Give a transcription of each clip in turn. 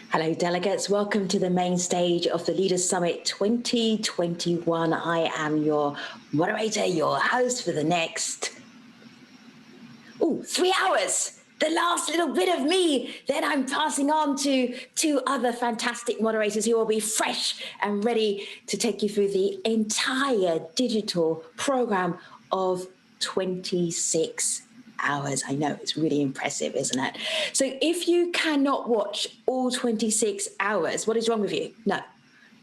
Hello, delegates. Welcome to the main stage of the Leaders Summit 2021. I am your moderator, your host for the next 3 hours. The last little bit of me, then I'm passing on to two other fantastic moderators who will be fresh and ready to take you through the entire digital program of 26 hours. I know, it's really impressive, isn't it? So if you cannot watch all 26 hours, what is wrong with you? No.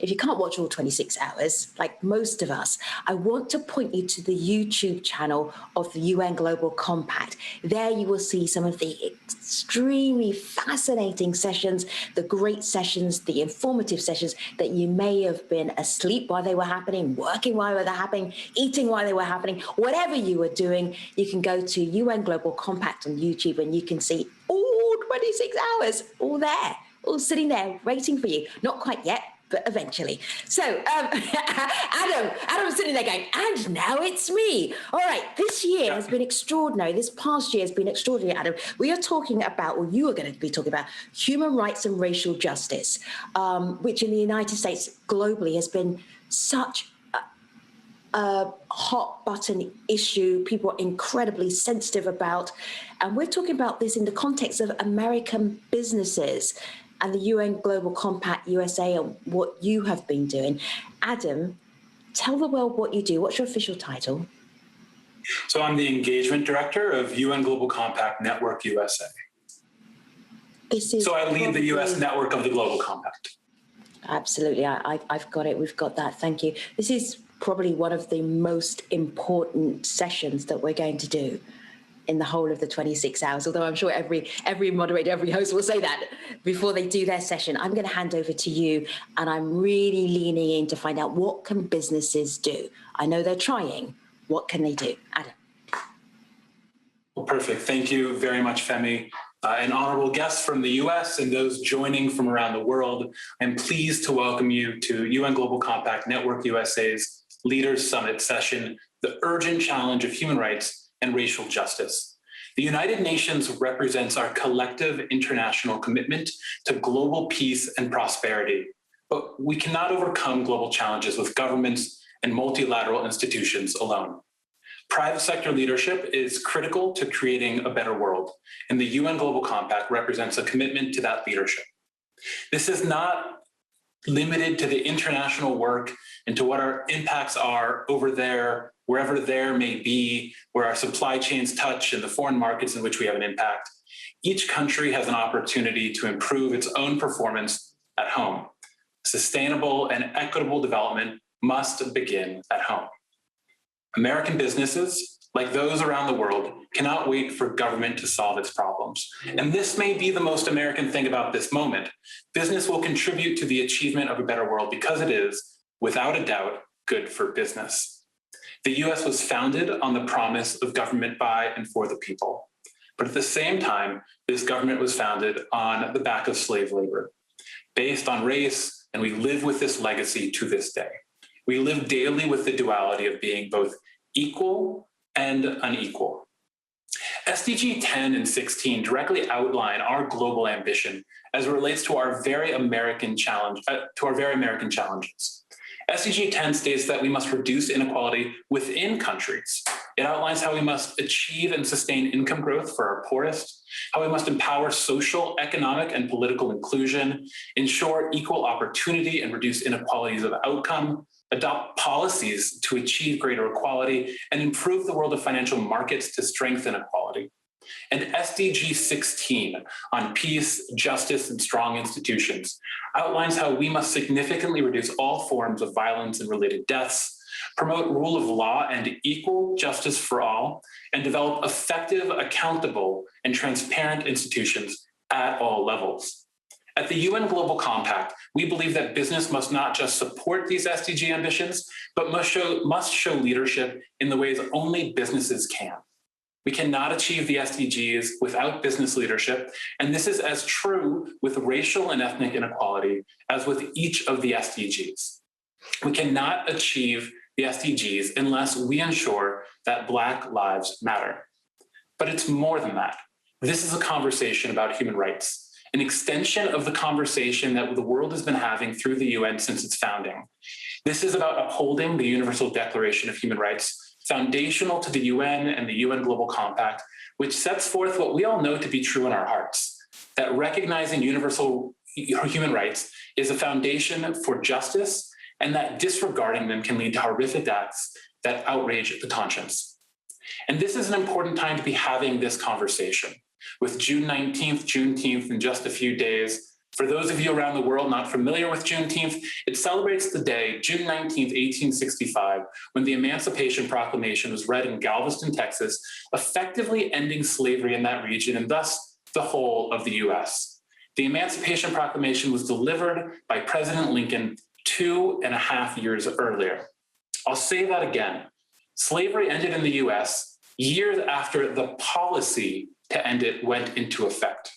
If you can't watch all 26 hours, like most of us, I want to point you to the YouTube channel of the UN Global Compact. There you will see some of the extremely fascinating sessions, the great sessions, the informative sessions that you may have been asleep while they were happening, working while they were happening, eating while they were happening, whatever you were doing. You can go to UN Global Compact on YouTube and you can see all 26 hours, all there, all sitting there waiting for you. Not quite yet, but eventually. So Adam's sitting there going, and now it's me. All right, this year has been extraordinary. This past year has been extraordinary, Adam. We are talking about, or you are going to be talking about, human rights and racial justice, which in the United States globally has been such a hot button issue. People are incredibly sensitive about. And we're talking about this in the context of American businesses and the UN Global Compact USA and what you have been doing. Adam, tell the world what you do. What's your official title? So I'm the Engagement Director of UN Global Compact Network USA. So I lead the US network of the Global Compact. Absolutely, I've got it, we've got that, thank you. This is probably one of the most important sessions that we're going to do in the whole of the 26 hours, although I'm sure every moderator, every host will say that before they do their session. I'm going to hand over to you, and I'm really leaning in to find out what can businesses do. I know they're trying. What can they do? Adam. Well, perfect. Thank you very much, Femi. And honorable guests from the US and those joining from around the world, I'm pleased to welcome you to UN Global Compact Network USA's Leaders Summit session, The Urgent Challenge of Human Rights and Racial Justice. The United Nations represents our collective international commitment to global peace and prosperity, but we cannot overcome global challenges with governments and multilateral institutions alone. Private sector leadership is critical to creating a better world, and the UN Global Compact represents a commitment to that leadership. This is not limited to the international work and to what our impacts are over there, wherever there may be, where our supply chains touch and the foreign markets in which we have an impact. Each country has an opportunity to improve its own performance at home. Sustainable and equitable development must begin at home. American businesses, like those around the world, cannot wait for government to solve its problems. And this may be the most American thing about this moment. Business will contribute to the achievement of a better world because it is, without a doubt, good for business. The US was founded on the promise of government by and for the people. But at the same time, this government was founded on the back of slave labor, based on race, and we live with this legacy to this day. We live daily with the duality of being both equal and unequal. SDG 10 and 16 directly outline our global ambition as it relates to our very American challenges. SDG 10 states that we must reduce inequality within countries. It outlines how we must achieve and sustain income growth for our poorest, how we must empower social, economic, and political inclusion, ensure equal opportunity and reduce inequalities of outcome, adopt policies to achieve greater equality, and improve the world of financial markets to strengthen equality. And SDG 16 on peace, justice, and strong institutions outlines how we must significantly reduce all forms of violence and related deaths, promote rule of law and equal justice for all, and develop effective, accountable, and transparent institutions at all levels. At the UN Global Compact, we believe that business must not just support these SDG ambitions, but must show leadership in the ways only businesses can. We cannot achieve the SDGs without business leadership, and this is as true with racial and ethnic inequality as with each of the SDGs. We cannot achieve the SDGs unless we ensure that Black lives matter. But it's more than that. This is a conversation about human rights, an extension of the conversation that the world has been having through the UN since its founding. This is about upholding the Universal Declaration of Human Rights, foundational to the UN and the UN Global Compact, which sets forth what we all know to be true in our hearts, that recognizing universal human rights is a foundation for justice, and that disregarding them can lead to horrific acts that outrage the conscience. And this is an important time to be having this conversation. With June 19th, Juneteenth in just a few days, for those of you around the world not familiar with Juneteenth, it celebrates the day, June 19th, 1865, when the Emancipation Proclamation was read in Galveston, Texas, effectively ending slavery in that region and thus the whole of the US. The Emancipation Proclamation was delivered by President Lincoln 2.5 years earlier. I'll say that again. Slavery ended in the US years after the policy to end it went into effect.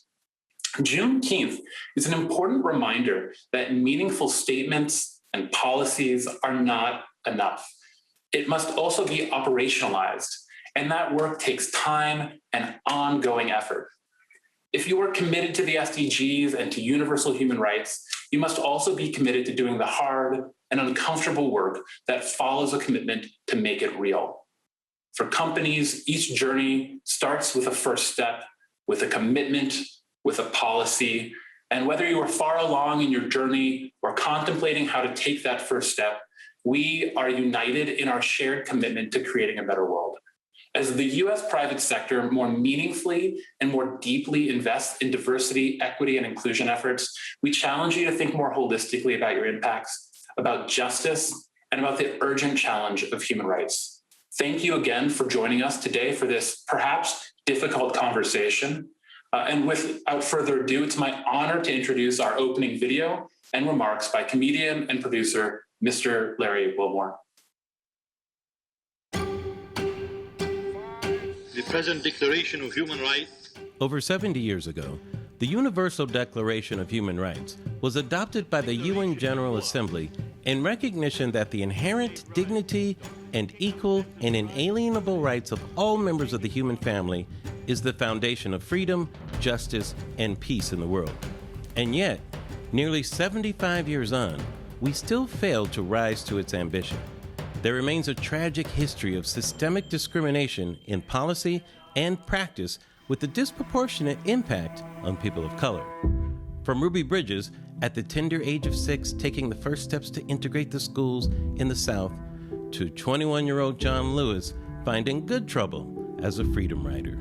Juneteenth is an important reminder that meaningful statements and policies are not enough. It must also be operationalized, and that work takes time and ongoing effort. If you are committed to the SDGs and to universal human rights, you must also be committed to doing the hard and uncomfortable work that follows a commitment to make it real. For companies, each journey starts with a first step, with a commitment, with a policy. And whether you are far along in your journey or contemplating how to take that first step, we are united in our shared commitment to creating a better world. As the US private sector more meaningfully and more deeply invests in diversity, equity, and inclusion efforts, we challenge you to think more holistically about your impacts, about justice, and about the urgent challenge of human rights. Thank you again for joining us today for this perhaps difficult conversation. And without further ado, it's my honor to introduce our opening video and remarks by comedian and producer, Mr. Larry Wilmore. The present Declaration of Human Rights. Over 70 years ago, the Universal Declaration of Human Rights was adopted by the UN General Assembly in recognition that the inherent dignity and equal and inalienable rights of all members of the human family is the foundation of freedom, justice, and peace in the world. And yet, nearly 75 years on, we still fail to rise to its ambition. There remains a tragic history of systemic discrimination in policy and practice with a disproportionate impact on people of color. From Ruby Bridges, at the tender age of 6, taking the first steps to integrate the schools in the South, to 21-year-old John Lewis finding good trouble as a freedom rider.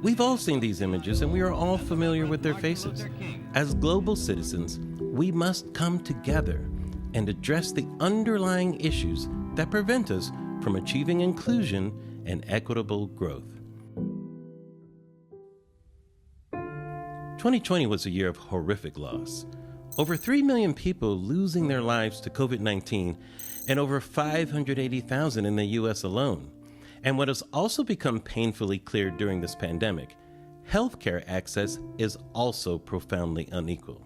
We've all seen these images and we are all familiar with their faces. As global citizens, we must come together and address the underlying issues that prevent us from achieving inclusion and equitable growth. 2020 was a year of horrific loss. Over 3 million people losing their lives to COVID-19 and over 580,000 in the U.S. alone. And what has also become painfully clear during this pandemic, healthcare access is also profoundly unequal.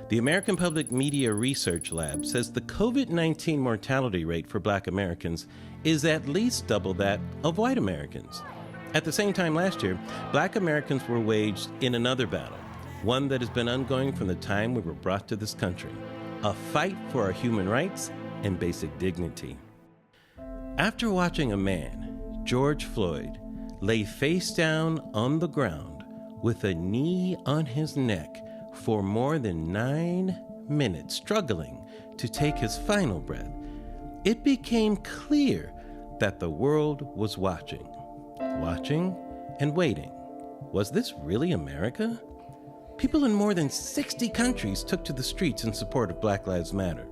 The American Public Media Research Lab says the COVID-19 mortality rate for Black Americans is at least double that of white Americans. At the same time last year, Black Americans were waged in another battle, one that has been ongoing from the time we were brought to this country, a fight for our human rights and basic dignity. After watching a man, George Floyd, lay face down on the ground with a knee on his neck for more than 9 minutes, struggling to take his final breath, it became clear that the world was watching and waiting. Was this really America? People in more than 60 countries took to the streets in support of Black Lives Matter.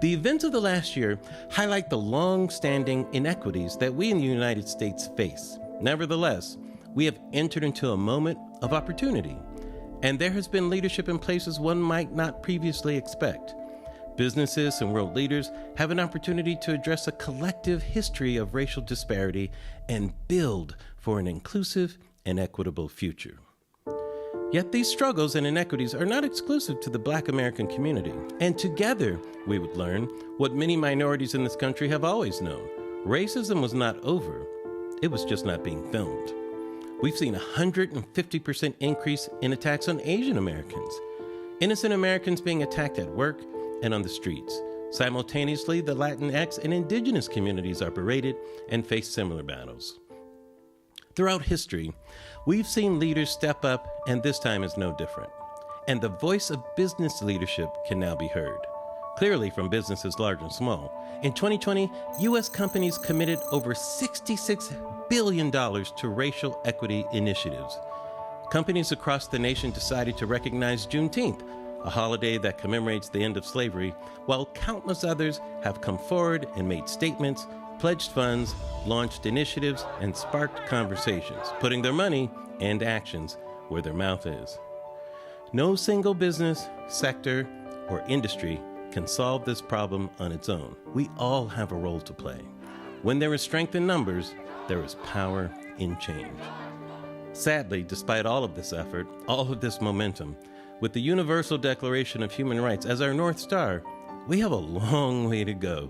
The events of the last year highlight the long-standing inequities that we in the United States face. Nevertheless, we have entered into a moment of opportunity, and there has been leadership in places one might not previously expect. Businesses and world leaders have an opportunity to address a collective history of racial disparity and build for an inclusive and equitable future. Yet these struggles and inequities are not exclusive to the Black American community. And together, we would learn what many minorities in this country have always known. Racism was not over. It was just not being filmed. We've seen a 150% increase in attacks on Asian Americans. Innocent Americans being attacked at work and on the streets. Simultaneously, the Latinx and indigenous communities are berated and face similar battles. Throughout history, we've seen leaders step up, and this time is no different. And the voice of business leadership can now be heard, clearly from businesses large and small. In 2020, U.S. companies committed over $66 billion to racial equity initiatives. Companies across the nation decided to recognize Juneteenth, a holiday that commemorates the end of slavery, while countless others have come forward and made statements, pledged funds, launched initiatives, and sparked conversations, putting their money and actions where their mouth is. No single business, sector, or industry can solve this problem on its own. We all have a role to play. When there is strength in numbers, there is power in change. Sadly, despite all of this effort, all of this momentum, with the Universal Declaration of Human Rights as our North Star, we have a long way to go.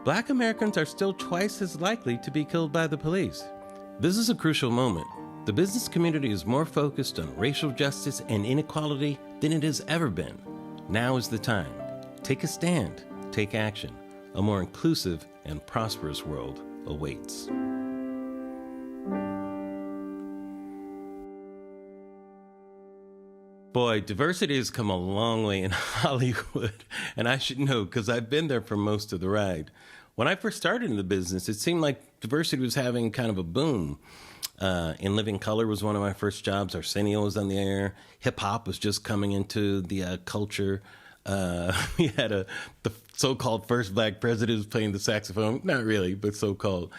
Black Americans are still twice as likely to be killed by the police. This is a crucial moment. The business community is more focused on racial justice and inequality than it has ever been. Now is the time. Take a stand. Take action. A more inclusive and prosperous world awaits. Boy, diversity has come a long way in Hollywood, and I should know because I've been there for most of the ride. When I first started in the business, it seemed like diversity was having kind of a boom. In Living Color was one of my first jobs. Arsenio was on the air. Hip hop was just coming into the culture. We had the so-called first black president was playing the saxophone. Not really, but so-called.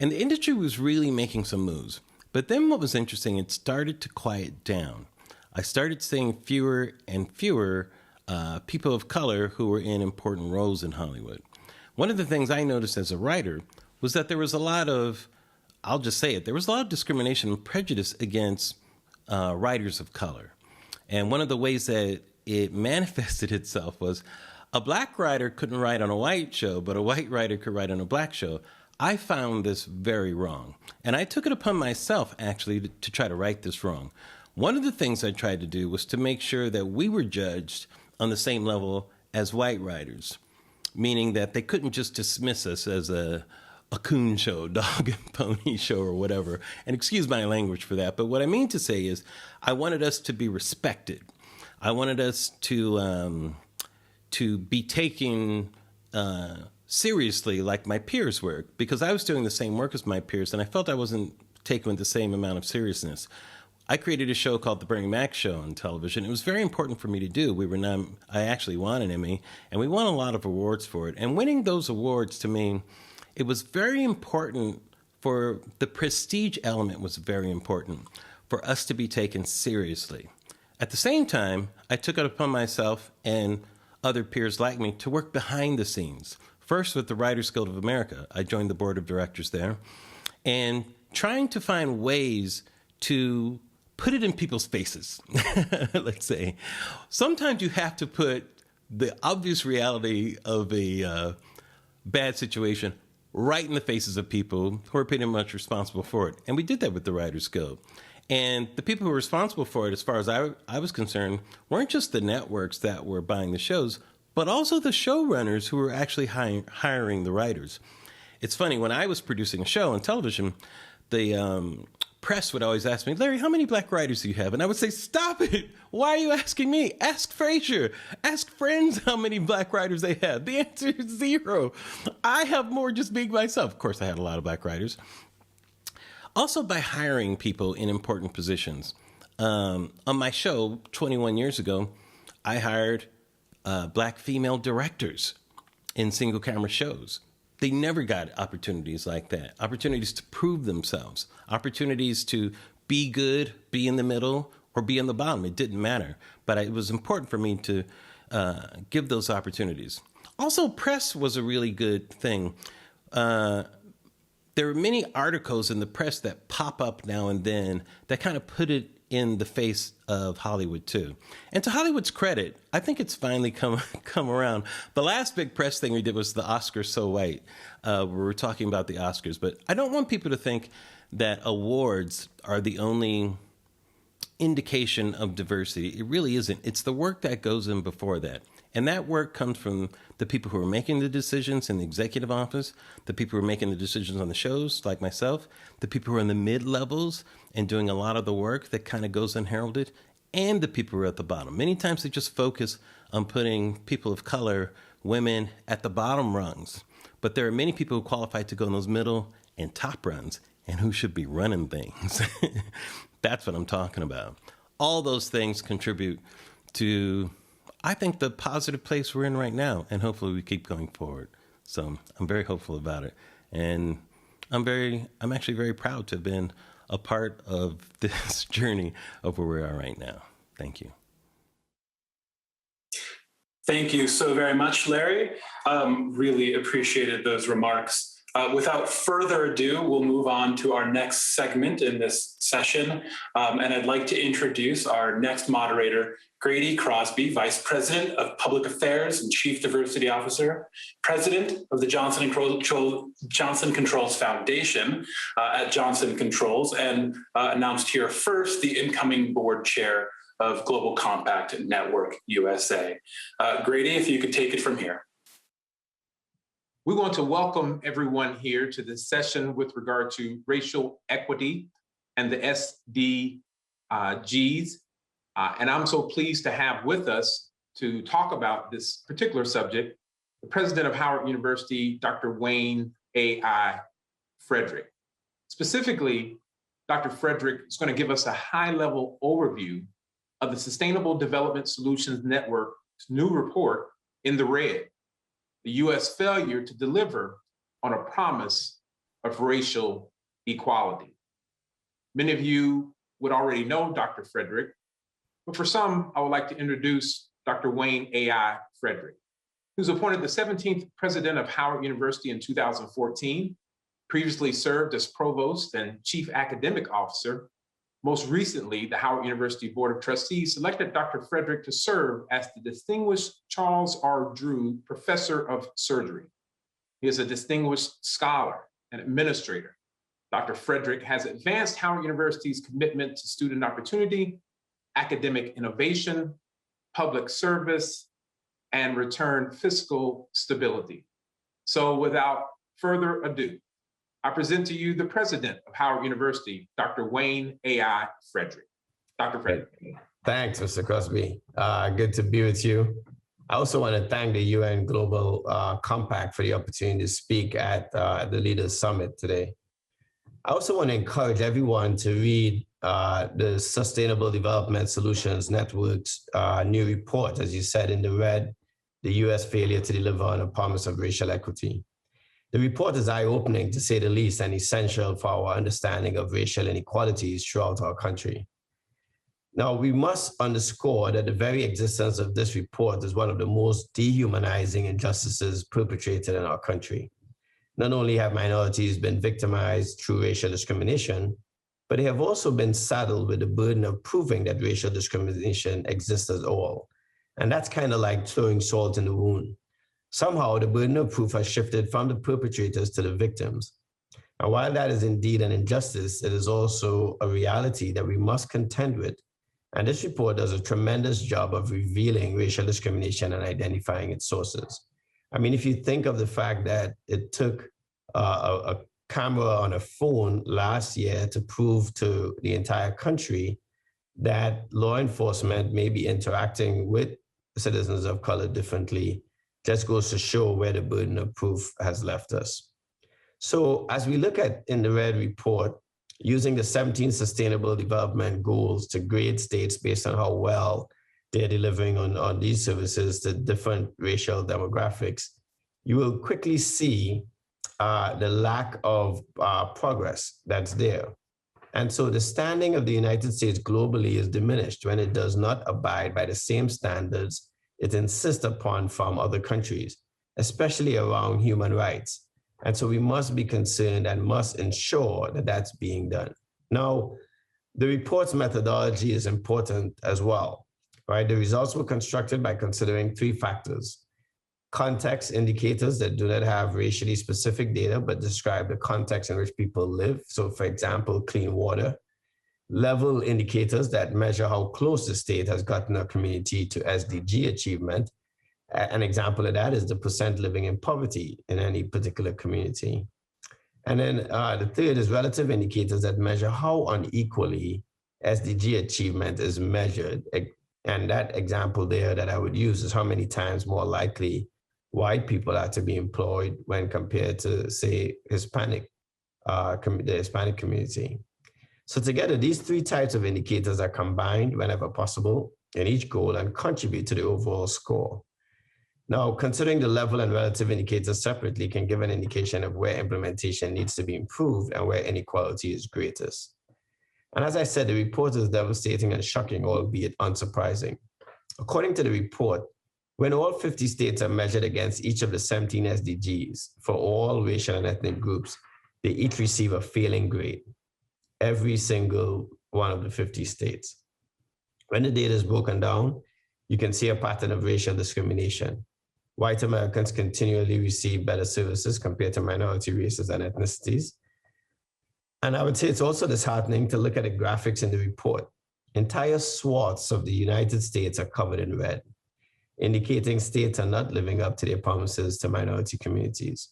And the industry was really making some moves. But then what was interesting, it started to quiet down. I started seeing fewer and fewer people of color who were in important roles in Hollywood. One of the things I noticed as a writer was that there was a lot of, I'll just say it, there was a lot of discrimination and prejudice against writers of color. And one of the ways that it manifested itself was a black writer couldn't write on a white show, but a white writer could write on a black show. I found this very wrong. And I took it upon myself, actually, to try to right this wrong. One of the things I tried to do was to make sure that we were judged on the same level as white writers, meaning that they couldn't just dismiss us as a coon show, dog and pony show or whatever. And excuse my language for that, but what I mean to say is I wanted us to be respected. I wanted us to be taken seriously like my peers were, because I was doing the same work as my peers and I felt I wasn't taken with the same amount of seriousness. I created a show called The Bernie Mac Show on television. It was very important for me to do. I actually won an Emmy, and we won a lot of awards for it. And winning those awards, to me, it was very important for the prestige element was very important for us to be taken seriously. At the same time, I took it upon myself and other peers like me to work behind the scenes. First with the Writers Guild of America. I joined the board of directors there, and trying to find ways to put it in people's faces, let's say. Sometimes you have to put the obvious reality of a bad situation right in the faces of people who are pretty much responsible for it. And we did that with the Writers Guild. And the people who were responsible for it, as far as I was concerned, weren't just the networks that were buying the shows, but also the showrunners who were actually hiring the writers. It's funny, when I was producing a show on television, the press would always ask me, Larry, how many black writers do you have? And I would say, stop it. Why are you asking me? Ask Frasier. Ask friends how many black writers they have. The answer is 0. I have more just being myself. Of course, I had a lot of black writers. Also, by hiring people in important positions. On my show 21 years ago, I hired black female directors in single camera shows. They never got opportunities like that, opportunities to prove themselves, opportunities to be good, be in the middle, or be in the bottom. It didn't matter. But it was important for me to give those opportunities. Also, press was a really good thing. There are many articles in the press that pop up now and then that kind of put it in the face of Hollywood too. And to Hollywood's credit, I think it's finally come around. The last big press thing we did was the Oscars So White. We were talking about the Oscars, but I don't want people to think that awards are the only indication of diversity. It really isn't. It's the work that goes in before that. And that work comes from the people who are making the decisions in the executive office, the people who are making the decisions on the shows, like myself, the people who are in the mid-levels and doing a lot of the work that kind of goes unheralded, and the people who are at the bottom. Many times they just focus on putting people of color, women, at the bottom rungs. But there are many people who qualify to go in those middle and top runs, and who should be running things. That's what I'm talking about. All those things contribute to, I think, the positive place we're in right now, and hopefully we keep going forward. So I'm very hopeful about it. And I'm actually very proud to have been a part of this journey of where we are right now. Thank you. Thank you so very much, Larry. Really appreciated those remarks. Without further ado, we'll move on to our next segment in this session. And I'd like to introduce our next moderator, Grady Crosby, Vice President of Public Affairs and Chief Diversity Officer, President of the Johnson Controls Foundation at Johnson Controls, and announced here first the incoming board chair of Global Compact Network USA. Grady, if you could take it from here. We want to welcome everyone here to this session with regard to racial equity and the SDGs. And I'm so pleased to have with us to talk about this particular subject, the president of Howard University, Dr. Wayne A.I. Frederick. Specifically, Dr. Frederick is going to give us a high-level overview of the Sustainable Development Solutions Network's new report, In the Red, the U.S. failure to deliver on a promise of racial equality. Many of you would already know Dr. Frederick, but for some, I would like to introduce Dr. Wayne A.I. Frederick, who's appointed the 17th president of Howard University in 2014, previously served as provost and chief academic officer. Most recently, the Howard University Board of Trustees selected Dr. Frederick to serve as the Distinguished Charles R. Drew Professor of Surgery. He is a distinguished scholar and administrator. Dr. Frederick has advanced Howard University's commitment to student opportunity, academic innovation, public service, and return fiscal stability. So without further ado, I present to you the president of Howard University, Dr. Wayne A.I. Frederick. Dr. Frederick. Thanks, Mr. Crosby. Good to be with you. I also want to thank the UN Global Compact for the opportunity to speak at the Leaders Summit today. I also want to encourage everyone to read the Sustainable Development Solutions Network's new report, as you said, In the Red, the U.S. failure to deliver on a promise of racial equity. The report is eye-opening, to say the least, and essential for our understanding of racial inequalities throughout our country. Now, we must underscore that the very existence of this report is one of the most dehumanizing injustices perpetrated in our country. Not only have minorities been victimized through racial discrimination, but they have also been saddled with the burden of proving that racial discrimination exists at all. And that's kind of like throwing salt in the wound. Somehow, the burden of proof has shifted from the perpetrators to the victims. And while that is indeed an injustice, it is also a reality that we must contend with. And this report does a tremendous job of revealing racial discrimination and identifying its sources. I mean, if you think of the fact that it took a camera on a phone last year to prove to the entire country that law enforcement may be interacting with citizens of color differently, just goes to show where the burden of proof has left us. So as we look at In the Red report, using the 17 Sustainable Development Goals to grade states based on how well they're delivering on these services to different racial demographics, you will quickly see the lack of progress that's there. And so the standing of the United States globally is diminished when it does not abide by the same standards it insists upon from other countries, especially around human rights. And so we must be concerned and must ensure that that's being done. Now, the report's methodology is important as well, right? The results were constructed by considering three factors: context indicators that do not have racially specific data, but describe the context in which people live. So for example, clean water. Level indicators that measure how close the state has gotten a community to SDG achievement. An example of that is the percent living in poverty in any particular community. And then the third is relative indicators that measure how unequally SDG achievement is measured. And that example there that I would use is how many times more likely white people are to be employed when compared to, say, the Hispanic community. So together, these three types of indicators are combined whenever possible in each goal and contribute to the overall score. Now, considering the level and relative indicators separately can give an indication of where implementation needs to be improved and where inequality is greatest. And as I said, the report is devastating and shocking, albeit unsurprising. According to the report, when all 50 states are measured against each of the 17 SDGs for all racial and ethnic groups, they each receive a failing grade, every single one of the 50 states. When the data is broken down, you can see a pattern of racial discrimination. White Americans continually receive better services compared to minority races and ethnicities. And I would say it's also disheartening to look at the graphics in the report. Entire swaths of the United States are covered in red, indicating states are not living up to their promises to minority communities.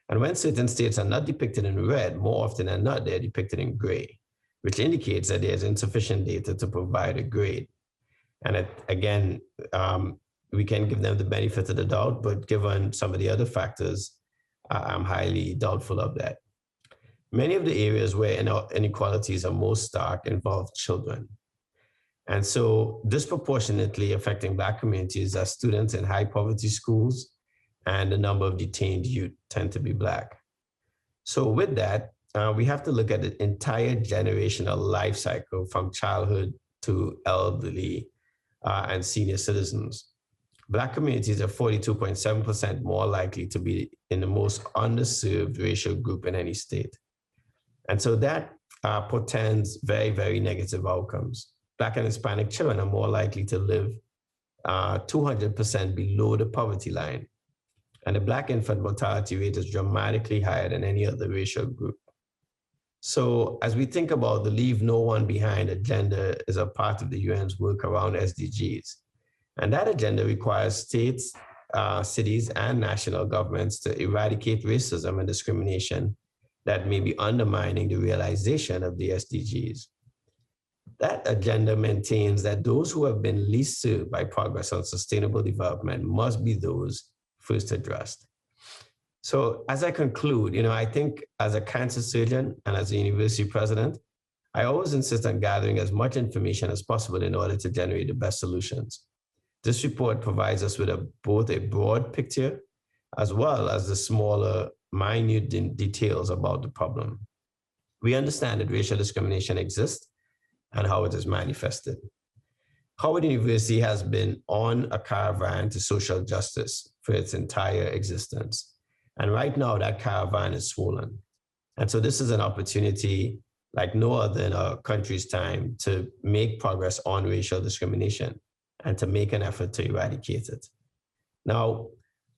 And when certain states are not depicted in red, more often than not, they're depicted in gray, which indicates that there's insufficient data to provide a grade. And again, we can give them the benefit of the doubt, but given some of the other factors, I'm highly doubtful of that. Many of the areas where inequalities are most stark involve children. And so disproportionately affecting Black communities are students in high poverty schools, and the number of detained youth tend to be Black. So with that, we have to look at the entire generational life cycle from childhood to elderly and senior citizens. Black communities are 42.7% more likely to be in the most underserved racial group in any state. And so that portends very, very negative outcomes. Black and Hispanic children are more likely to live 200% below the poverty line. And the Black infant mortality rate is dramatically higher than any other racial group. So as we think about the Leave No One Behind agenda as a part of the UN's work around SDGs, and that agenda requires states, cities, and national governments to eradicate racism and discrimination that may be undermining the realization of the SDGs. That agenda maintains that those who have been least served by progress on sustainable development must be those first addressed. So as I conclude, I think as a cancer surgeon and as a university president, I always insist on gathering as much information as possible in order to generate the best solutions. This report provides us with both a broad picture as well as the smaller, minute details about the problem. We understand that racial discrimination exists and how it is manifested. Howard University has been on a caravan to social justice for its entire existence. And right now that caravan is swollen. And so this is an opportunity like no other in our country's time to make progress on racial discrimination and to make an effort to eradicate it. Now,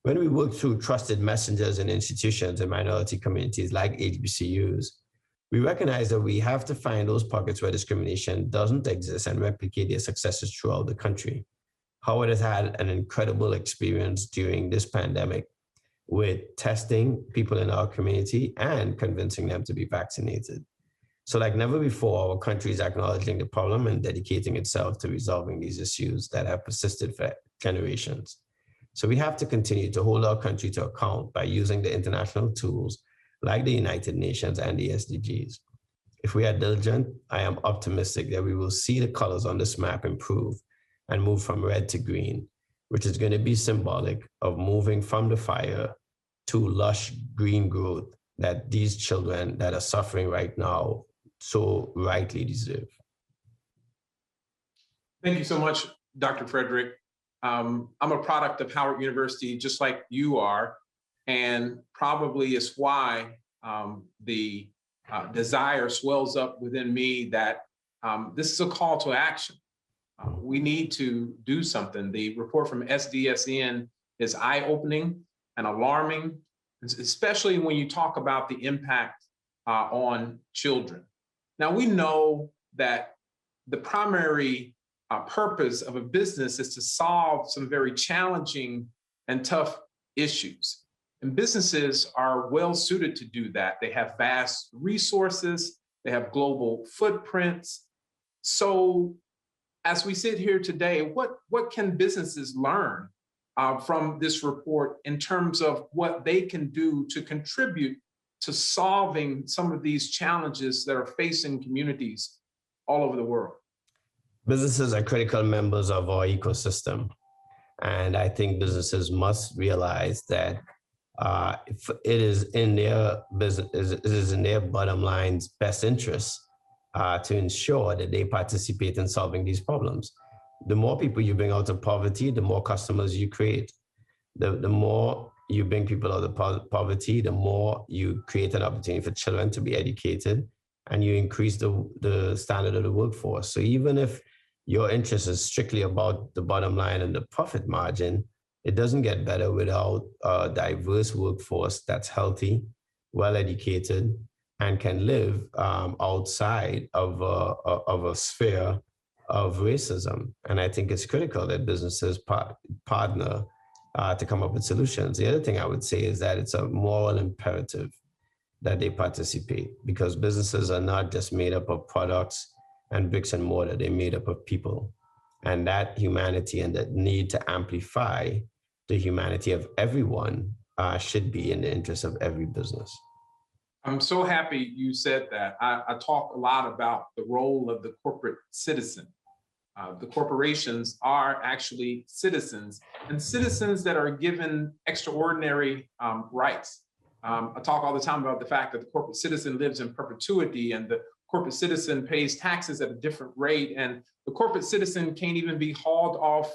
when we work through trusted messengers and institutions in minority communities like HBCUs, we recognize that we have to find those pockets where discrimination doesn't exist and replicate their successes throughout the country. Howard has had an incredible experience during this pandemic with testing people in our community and convincing them to be vaccinated. So like never before, our country is acknowledging the problem and dedicating itself to resolving these issues that have persisted for generations. So we have to continue to hold our country to account by using the international tools like the United Nations and the SDGs. If we are diligent, I am optimistic that we will see the colors on this map improve and move from red to green, which is going to be symbolic of moving from the fire to lush green growth that these children that are suffering right now so rightly deserve. Thank you so much, Dr. Frederick. I'm a product of Howard University, just like you are, and probably is why the desire swells up within me that this is a call to action. We need to do something. The report from SDSN is eye-opening and alarming, especially when you talk about the impact on children. Now, we know that the primary purpose of a business is to solve some very challenging and tough issues. And businesses are well suited to do that. They have vast resources, they have global footprints. So as we sit here today, what can businesses learn from this report in terms of what they can do to contribute to solving some of these challenges that are facing communities all over the world? Businesses are critical members of our ecosystem. And I think businesses must realize that it is in their business, it is in their bottom line's best interest to ensure that they participate in solving these problems. The more people you bring out of poverty, the more customers you create. The more you bring people out of poverty, the more you create an opportunity for children to be educated, and you increase the standard of the workforce. So even if your interest is strictly about the bottom line and the profit margin, it doesn't get better without a diverse workforce that's healthy, well-educated, and can live outside of a sphere of racism. And I think it's critical that businesses partner to come up with solutions. The other thing I would say is that it's a moral imperative that they participate, because businesses are not just made up of products and bricks and mortar, they're made up of people. And that humanity and that need to amplify the humanity of everyone should be in the interest of every business. I'm so happy you said that. I talk a lot about the role of the corporate citizen. The corporations are actually citizens, and citizens that are given extraordinary rights. I talk all the time about the fact that the corporate citizen lives in perpetuity, and the corporate citizen pays taxes at a different rate, and the corporate citizen can't even be hauled off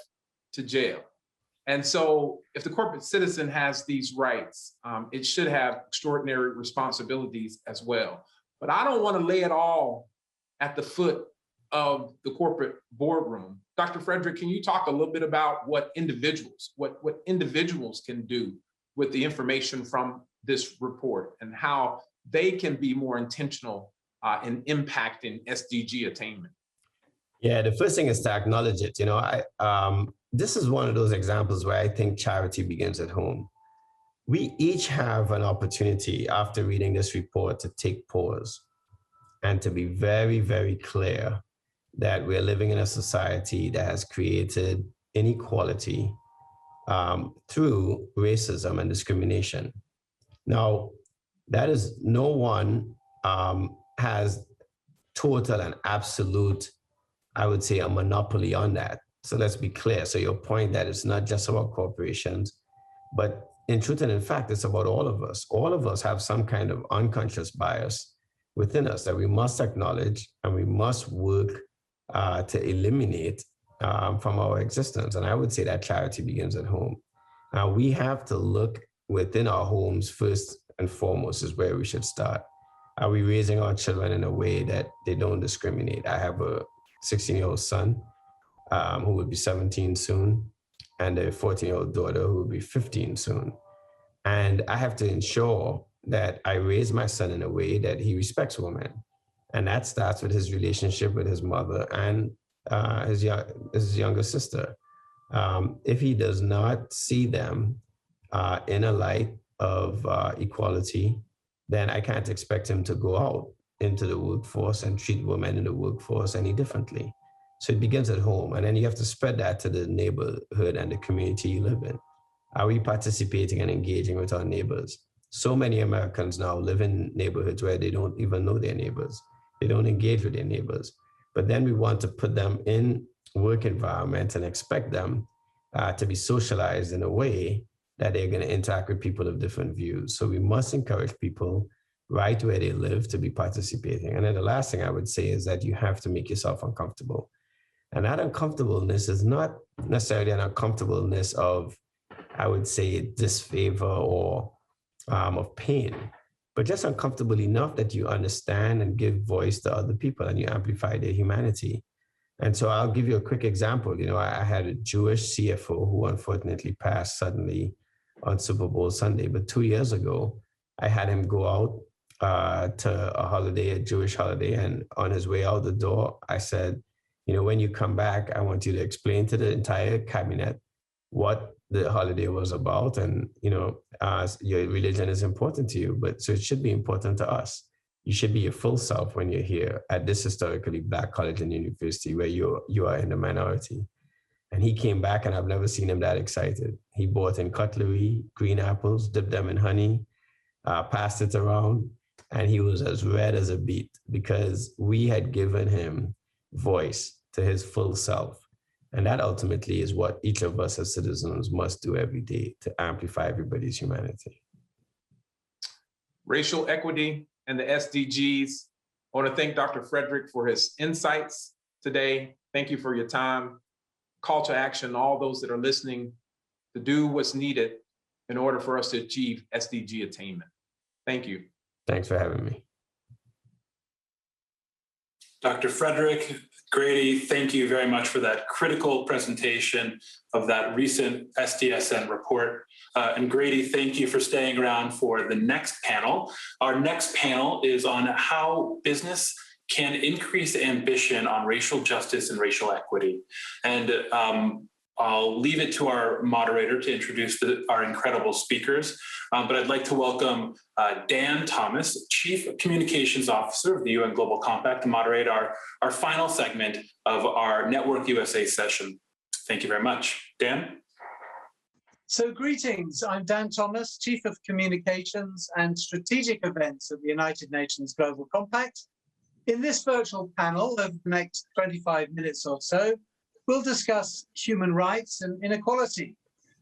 to jail. And so if the corporate citizen has these rights, it should have extraordinary responsibilities as well. But I don't want to lay it all at the foot of the corporate boardroom. Dr. Frederick, can you talk a little bit about what individuals can do with the information from this report and how they can be more intentional in impacting SDG attainment? Yeah, the first thing is to acknowledge it. This is one of those examples where I think charity begins at home. We each have an opportunity after reading this report to take pause and to be very, very clear that we're living in a society that has created inequality through racism and discrimination. Now, that is no one has total and absolute, I would say, a monopoly on that. So let's be clear. So your point that it's not just about corporations, but in truth and in fact, it's about all of us. All of us have some kind of unconscious bias within us that we must acknowledge and we must work to eliminate from our existence. And I would say that charity begins at home. Now, we have to look within our homes first and foremost is where we should start. Are we raising our children in a way that they don't discriminate? I have a 16-year-old son who will be 17 soon, and a 14-year-old daughter who will be 15 soon. And I have to ensure that I raise my son in a way that he respects women. And that starts with his relationship with his mother and his younger sister. If he does not see them in a light of equality, then I can't expect him to go out into the workforce and treat women in the workforce any differently. So it begins at home, and then you have to spread that to the neighborhood and the community you live in. Are we participating and engaging with our neighbors? So many Americans now live in neighborhoods where they don't even know their neighbors. They don't engage with their neighbors. But then we want to put them in work environments and expect them to be socialized in a way that they're going to interact with people of different views. So we must encourage people right where they live to be participating. And then the last thing I would say is that you have to make yourself uncomfortable. And that uncomfortableness is not necessarily an uncomfortableness of, I would say, disfavor or of pain, but just uncomfortable enough that you understand and give voice to other people and you amplify their humanity. And so I'll give you a quick example. You know, I had a Jewish CFO who unfortunately passed suddenly on Super Bowl Sunday. But 2 years ago, I had him go out to a holiday, a Jewish holiday. And on his way out the door, I said, you know, when you come back, I want you to explain to the entire cabinet what the holiday was about. And, you know, your religion is important to you, but so it should be important to us. You should be your full self when you're here at this historically Black college and university where you are in the minority. And he came back and I've never seen him that excited. He bought in cutlery, green apples, dipped them in honey, passed it around, and he was as red as a beet because we had given him voice to his full self. And that ultimately is what each of us as citizens must do every day to amplify everybody's humanity. Racial equity and the SDGs. I want to thank Dr. Frederick for his insights today. Thank you for your time. Call to action, all those that are listening, to do what's needed in order for us to achieve SDG attainment. Thank you. Thanks for having me. Dr. Frederick, Grady, thank you very much for that critical presentation of that recent SDSN report. And Grady, thank you for staying around for the next panel. Our next panel is on how business can increase ambition on racial justice and racial equity. And I'll leave it to our moderator to introduce our incredible speakers. But I'd like to welcome Dan Thomas, Chief Communications Officer of the UN Global Compact, to moderate our final segment of our Network USA session. Thank you very much. Dan? So greetings, I'm Dan Thomas, Chief of Communications and Strategic Events at the United Nations Global Compact. In this virtual panel over the next 25 minutes or so, we'll discuss human rights and inequality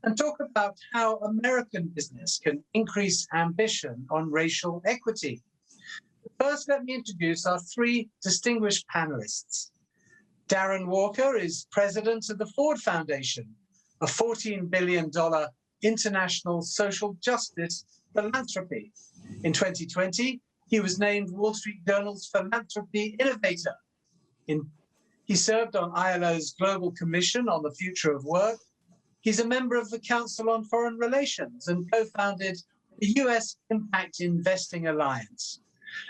and talk about how American business can increase ambition on racial equity. First, let me introduce our three distinguished panelists. Darren Walker is president of the Ford Foundation, a $14 billion international social justice philanthropy. In 2020, he was named Wall Street Journal's Philanthropy Innovator. He served on ILO's Global Commission on the Future of Work. He's a member of the Council on Foreign Relations and co-founded the US Impact Investing Alliance.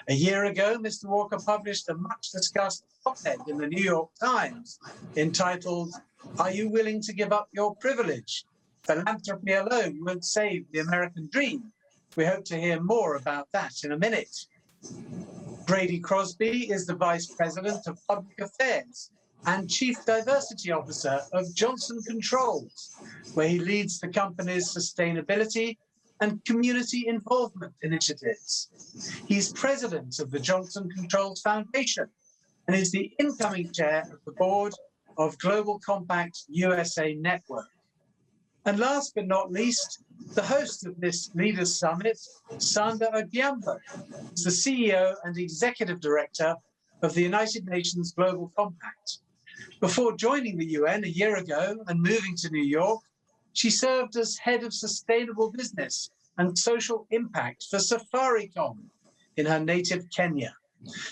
A year ago, Mr. Walker published a much-discussed op-ed in the New York Times entitled, "Are You Willing to Give Up Your Privilege? Philanthropy Alone Won't Save the American Dream." We hope to hear more about that in a minute. Grady Crosby is the Vice President of Public Affairs and Chief Diversity Officer of Johnson Controls, where he leads the company's sustainability and community involvement initiatives. He's president of the Johnson Controls Foundation and is the incoming chair of the board of Global Compact USA Network. And last but not least, the host of this Leaders Summit, Sanda Ojiambo, is the CEO and Executive Director of the United Nations Global Compact. Before joining the UN a year ago and moving to New York, she served as head of sustainable business and social impact for Safaricom in her native Kenya.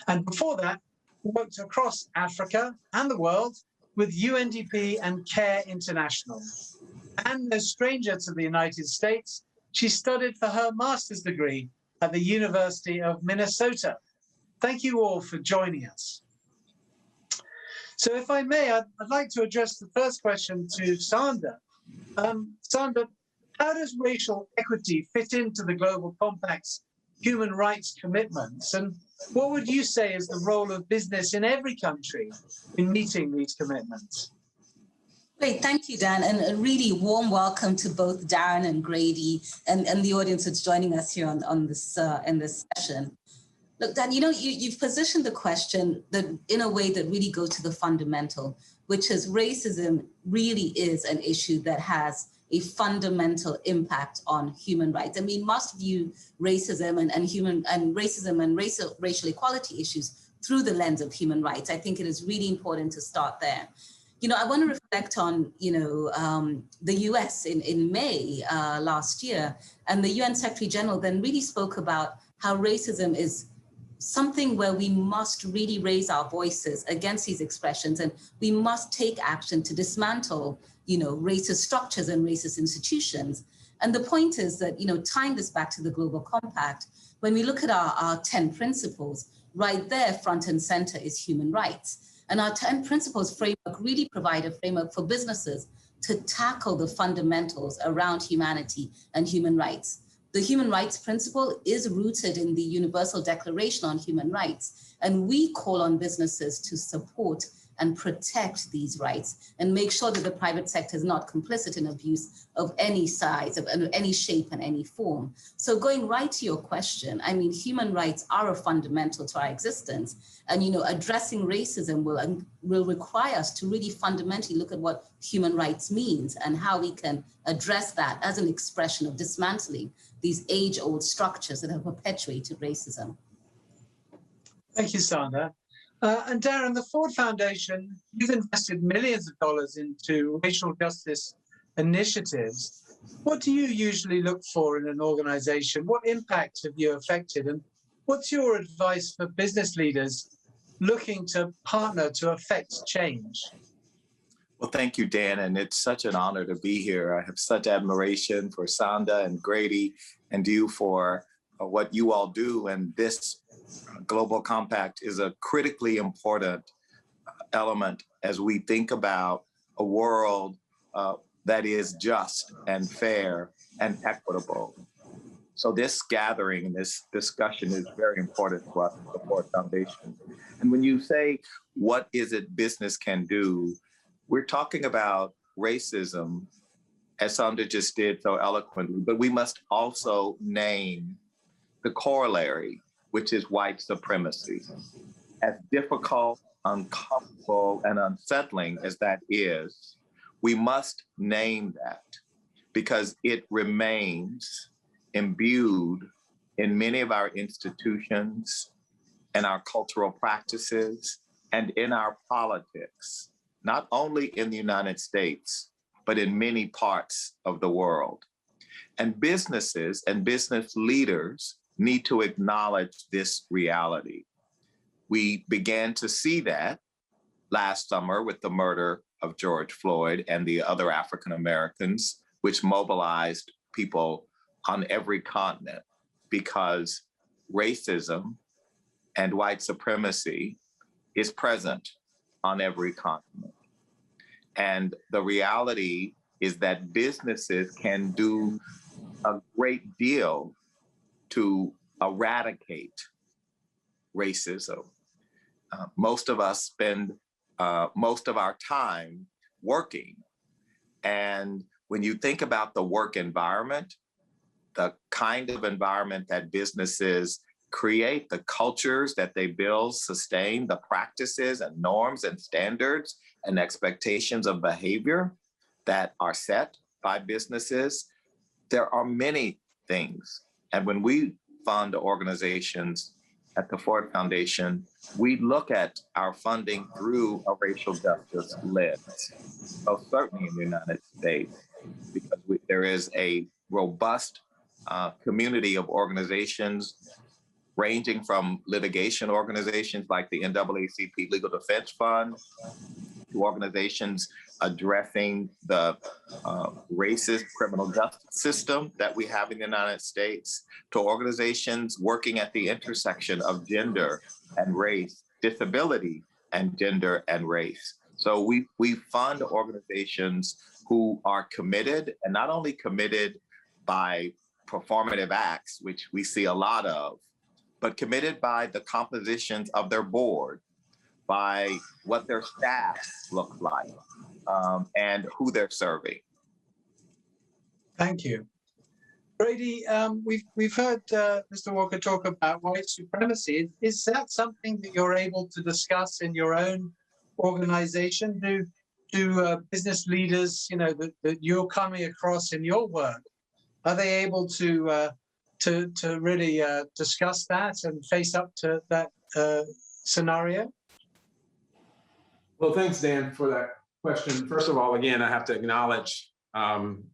And before that, worked across Africa and the world with UNDP and CARE International. And no stranger to the United States, she studied for her master's degree at the University of Minnesota. Thank you all for joining us. So if I may, I'd like to address the first question to Sanda. Sanda, how does racial equity fit into the Global Compact's human rights commitments? And what would you say is the role of business in every country in meeting these commitments? Great, thank you, Dan, and a really warm welcome to both Darren and Grady and the audience that's joining us here on this in this session. Look, Dan, you've positioned the question that in a way that really goes to the fundamental, which is racism really is an issue that has a fundamental impact on human rights. And we must view racism and racial equality issues through the lens of human rights. I think it is really important to start there. I want to reflect on, the US in May last year, and the UN Secretary General then really spoke about how racism is something where we must really raise our voices against these expressions, and we must take action to dismantle, racist structures and racist institutions. And the point is that, tying this back to the Global Compact, when we look at our 10 principles, right there, front and center is human rights. And our 10 principles framework really provide a framework for businesses to tackle the fundamentals around humanity and human rights. The human rights principle is rooted in the Universal Declaration on Human Rights, and we call on businesses to support and protect these rights and make sure that the private sector is not complicit in abuse of any size, of any shape and any form. So going right to your question, I mean, human rights are a fundamental to our existence, and addressing racism will require us to really fundamentally look at what human rights means and how we can address that as an expression of dismantling these age-old structures that have perpetuated racism. Thank you, Sanda. And Darren, the Ford Foundation, you've invested millions of dollars into racial justice initiatives. What do you usually look for in an organization? What impact have you affected? And what's your advice for business leaders looking to partner to affect change? Well, thank you, Dan, and it's such an honor to be here. I have such admiration for Sanda and Grady and you for what you all do, and this Global Compact is a critically important element as we think about a world that is just and fair and equitable. So this gathering, this discussion is very important to us at the Ford Foundation. And when you say, what is it business can do, we're talking about racism, as Sanda just did so eloquently, but we must also name the corollary, which is white supremacy. As difficult, uncomfortable, and unsettling as that is, we must name that because it remains imbued in many of our institutions and our cultural practices and in our politics, not only in the United States, but in many parts of the world. And businesses and business leaders need to acknowledge this reality. We began to see that last summer with the murder of George Floyd and the other African Americans, which mobilized people on every continent because racism and white supremacy is present on every continent. And the reality is that businesses can do a great deal to eradicate racism. Most of us spend most of our time working. And when you think about the work environment, the kind of environment that businesses create, the cultures that they build, sustain, the practices and norms and standards and expectations of behavior that are set by businesses, there are many things. And when we fund organizations at the Ford Foundation, we look at our funding through a racial justice lens. So certainly in the United States, because there is a robust community of organizations ranging from litigation organizations like the NAACP Legal Defense Fund to organizations addressing the racist criminal justice system that we have in the United States, to organizations working at the intersection of gender and race, disability and gender and race. So we fund organizations who are committed, and not only committed by performative acts, which we see a lot of, but committed by the compositions of their board, by what their staff look like, and who they're serving. Thank you. Grady, we've heard Mr. Walker talk about white supremacy. Is that something that you're able to discuss in your own organization? Do business leaders, that you're coming across in your work, are they able to really discuss that and face up to that scenario? Well, thanks, Dan, for that question. First of all, again, I have to acknowledge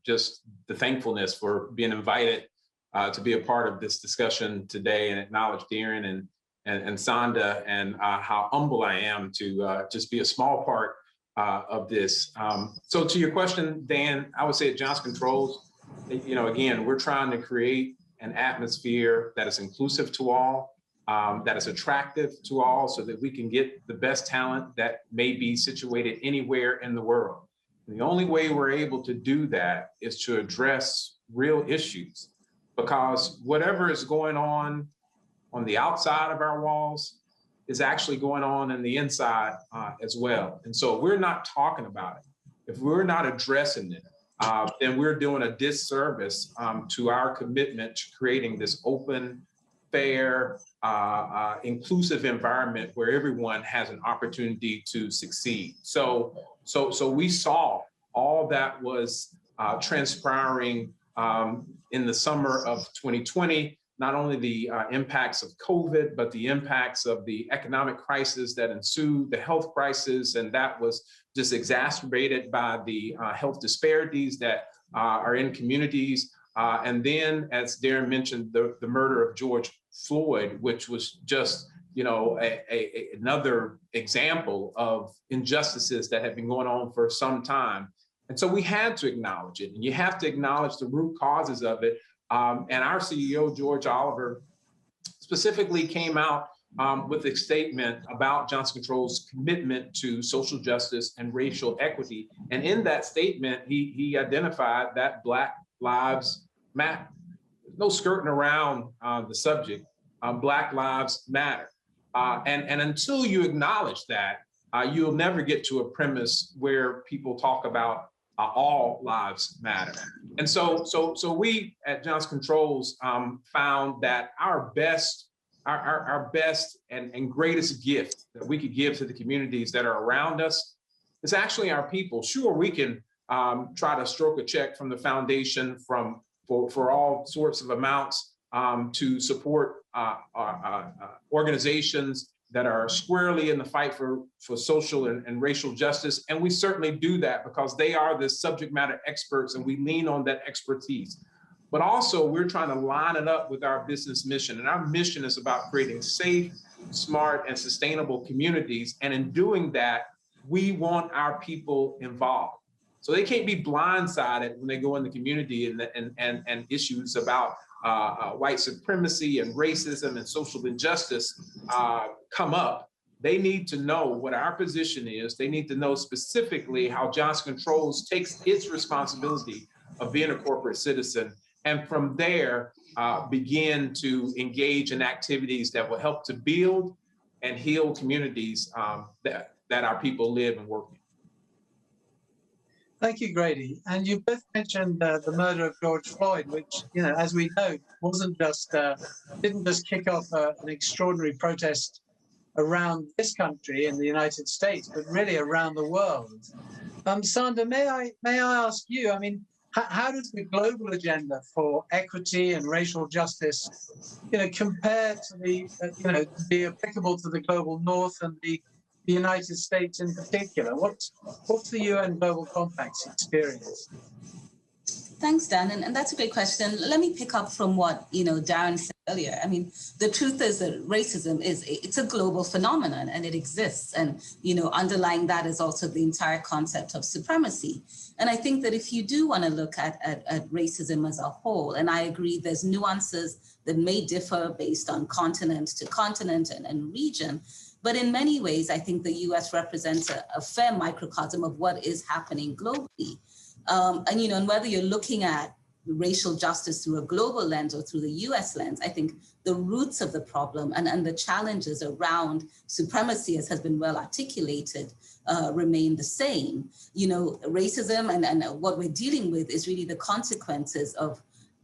just the thankfulness for being invited to be a part of this discussion today, and acknowledge Darren and and Sanda, and how humble I am to just be a small part of this. So to your question, Dan, I would say at Johnson Controls, again, we're trying to create an atmosphere that is inclusive to all, that is attractive to all, so that we can get the best talent that may be situated anywhere in the world. And the only way we're able to do that is to address real issues, because whatever is going on the outside of our walls is actually going on in the inside as well. And so if we're not talking about it, if we're not addressing it, then we're doing a disservice to our commitment to creating this open, fair, inclusive environment where everyone has an opportunity to succeed. So we saw all that was transpiring in the summer of 2020, not only the impacts of COVID, but the impacts of the economic crisis that ensued, the health crisis, and that was just exacerbated by the health disparities that are in communities. And then, as Darren mentioned, the murder of George Floyd, which was just, another example of injustices that have been going on for some time. And so we had to acknowledge it, and you have to acknowledge the root causes of it. And our CEO, George Oliver, specifically came out with a statement about Johnson Controls' commitment to social justice and racial equity. And in that statement, he identified that Black Lives Matter. No skirting around the subject. Black Lives Matter. And until you acknowledge that, you'll never get to a premise where people talk about all lives matter. And so we at Johnson Controls found that our best and greatest gift that we could give to the communities that are around us is actually our people. Sure, we can try to stroke a check from the foundation for all sorts of amounts to support organizations that are squarely in the fight for social and racial justice. And we certainly do that because they are the subject matter experts and we lean on that expertise. But also we're trying to line it up with our business mission. And our mission is about creating safe, smart, and sustainable communities. And in doing that, we want our people involved. So they can't be blindsided when they go in the community and issues about white supremacy and racism and social injustice come up. They need to know what our position is. They need to know specifically how Johnson Controls takes its responsibility of being a corporate citizen, and from there begin to engage in activities that will help to build and heal communities that our people live and work in. Thank you, Grady. And you both mentioned the murder of George Floyd, which, as we know, didn't just kick off an extraordinary protest around this country in the United States, but really around the world. Sanda, may I ask you? I mean, how does the global agenda for equity and racial justice, compare to be applicable to the global North and the United States in particular? What's the UN Global Compact's experience? Thanks, Dan, and that's a great question. Let me pick up from what Darren said earlier. I mean, the truth is that racism it's a global phenomenon and it exists, and underlying that is also the entire concept of supremacy. And I think that if you do want to look at racism as a whole, and I agree there's nuances that may differ based on continent to continent and region, but in many ways, I think the US represents a fair microcosm of what is happening globally. And whether you're looking at racial justice through a global lens or through the US lens, I think the roots of the problem and the challenges around supremacy, as has been well articulated, remain the same. Racism and what we're dealing with is really the consequences of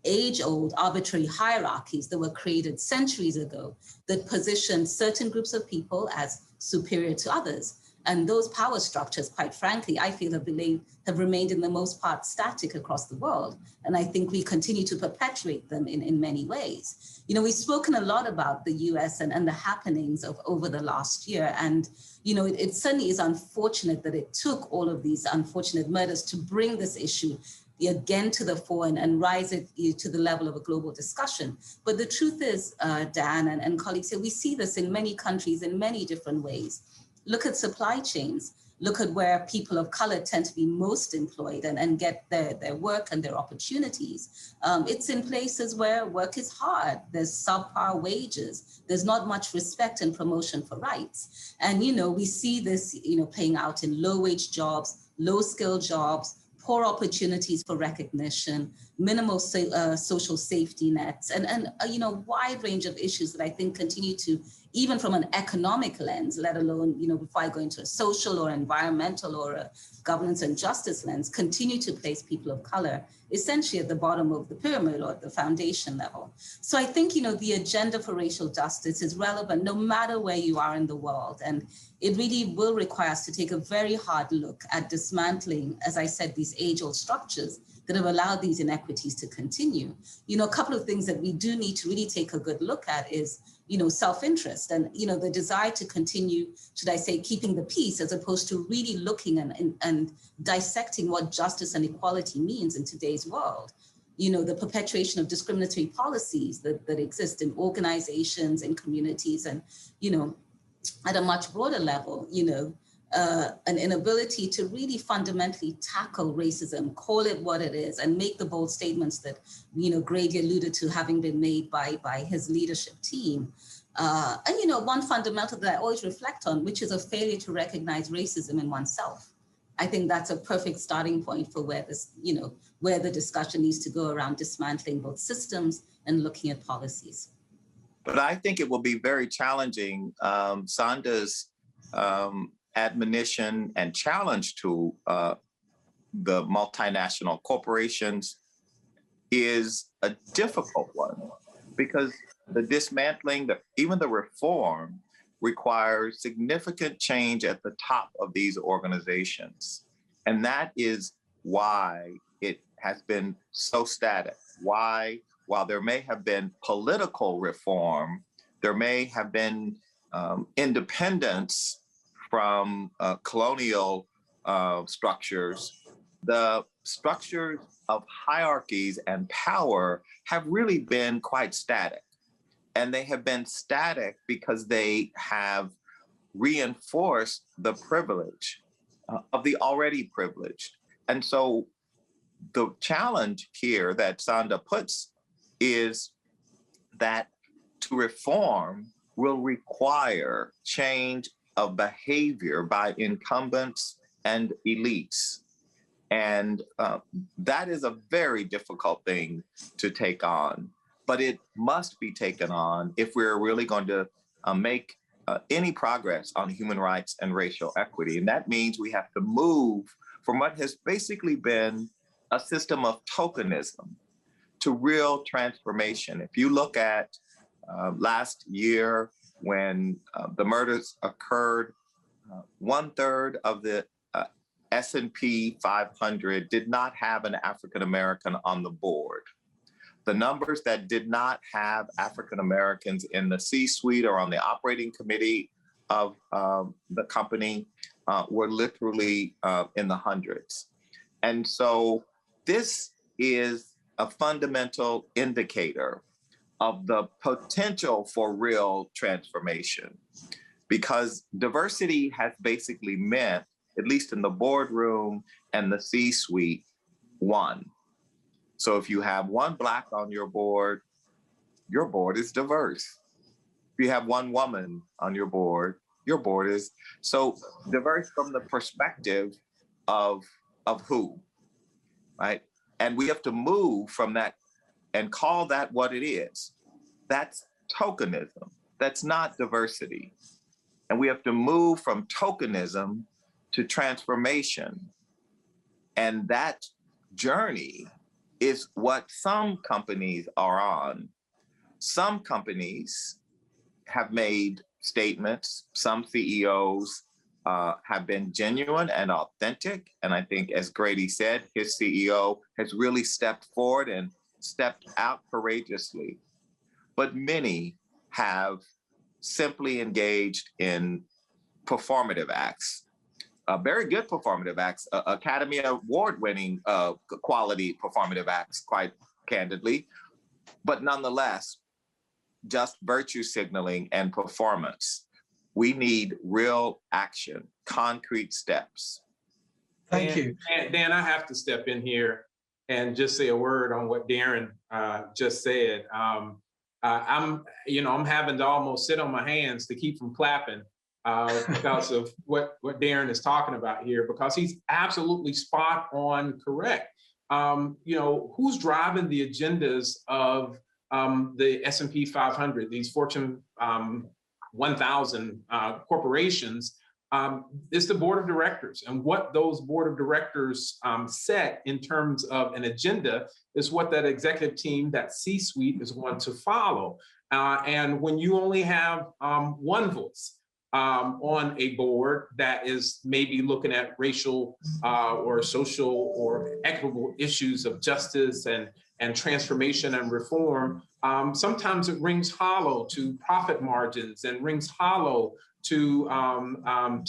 age-old arbitrary hierarchies that were created centuries ago that positioned certain groups of people as superior to others. And those power structures, quite frankly, I feel have remained in the most part static across the world. And I think we continue to perpetuate them in many ways. We've spoken a lot about the US and the happenings of over the last year. And, it certainly is unfortunate that it took all of these unfortunate murders to bring this issue again to the fore and rise it to the level of a global discussion. But the truth is, Dan and colleagues here, we see this in many countries in many different ways. Look at supply chains. Look at where people of color tend to be most employed and get their work and their opportunities. It's in places where work is hard. There's subpar wages. There's not much respect and promotion for rights. And, we see this, playing out in low wage jobs, low skill jobs, poor opportunities for recognition, minimal social safety nets, and a wide range of issues that I think continue to, even from an economic lens, let alone, before I go into a social or environmental or a governance and justice lens, continue to place people of color essentially at the bottom of the pyramid or at the foundation level. So I think, the agenda for racial justice is relevant no matter where you are in the world. And it really will require us to take a very hard look at dismantling, as I said, these age-old structures that have allowed these inequities to continue. A couple of things that we do need to really take a good look at is, self-interest and, the desire to continue, should I say, keeping the peace, as opposed to really looking and dissecting what justice and equality means in today's world. The perpetuation of discriminatory policies that exist in organizations and communities and, at a much broader level, an inability to really fundamentally tackle racism, call it what it is, and make the bold statements that, Grady alluded to having been made by his leadership team. And, one fundamental that I always reflect on, which is a failure to recognize racism in oneself. I think that's a perfect starting point for where this, where the discussion needs to go around dismantling both systems and looking at policies. But I think it will be very challenging. Sanda's admonition and challenge to the multinational corporations is a difficult one, because the dismantling, even the reform, requires significant change at the top of these organizations. And that is why it has been so static. Why, while there may have been political reform, there may have been independence from colonial structures, the structures of hierarchies and power have really been quite static. And they have been static because they have reinforced the privilege of the already privileged. And so the challenge here that Sanda puts is that to reform will require change of behavior by incumbents and elites. And that is a very difficult thing to take on, but it must be taken on if we're really going to make any progress on human rights and racial equity. And that means we have to move from what has basically been a system of tokenism to real transformation. If you look at last year when the murders occurred, 1/3 of the S&P 500 did not have an African-American on the board. The numbers that did not have African-Americans in the C-suite or on the operating committee of the company were literally in the hundreds. And so this is a fundamental indicator of the potential for real transformation, because diversity has basically meant, at least in the boardroom and the C-suite, one. So if you have one Black on your board is diverse. If you have one woman on your board is. So diverse from the perspective of who, right? And we have to move from that and call that what it is. That's tokenism. That's not diversity. And we have to move from tokenism to transformation. And that journey is what some companies are on. Some companies have made statements. Some CEOs have been genuine and authentic. And I think, as Grady said, his CEO has really stepped forward and stepped out courageously. But many have simply engaged in performative acts, very good performative acts, Academy Award-winning quality performative acts, quite candidly. But nonetheless, just virtue signaling and performance. We need real action, concrete steps. Thank you. Dan, I have to step in here and just say a word on what Darren just said. I'm having to almost sit on my hands to keep from clapping because of what Darren is talking about here, because he's absolutely spot on correct. Who's driving the agendas of the S&P 500, these Fortune 1000 corporations? It's the board of directors, and what those board of directors set in terms of an agenda is what that executive team, that C-suite, is going to follow. And when you only have one voice on a board that is maybe looking at racial or social or equitable issues of justice and transformation and reform, sometimes it rings hollow to profit margins and rings hollow to